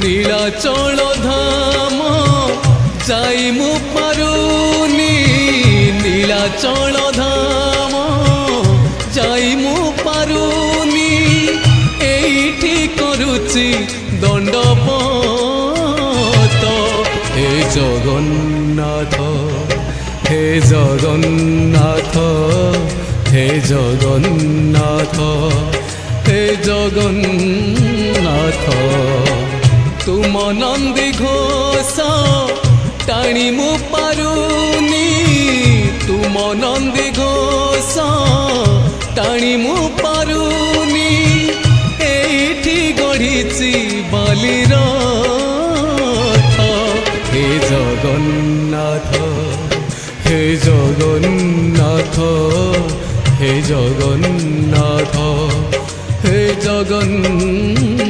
নীলাচল ধাম যাই মু পারুনি নীলাচল ধাম যাই মু পারুনি এইটি করুচি দণ্ডপত হে জগন্নাথ হে জগন্নাথ হে জগন্নাথ হে জগন্নাথ তুম নন্দী ঘোষ টাণি মু পারুনি তুম নন্দী ঘোষ টাণি মু পারুনি এইটি গড়িছি বালির হে জগন্নাথ হে জগন্নাথ হে জগন্নাথ হে জগন্নাথ।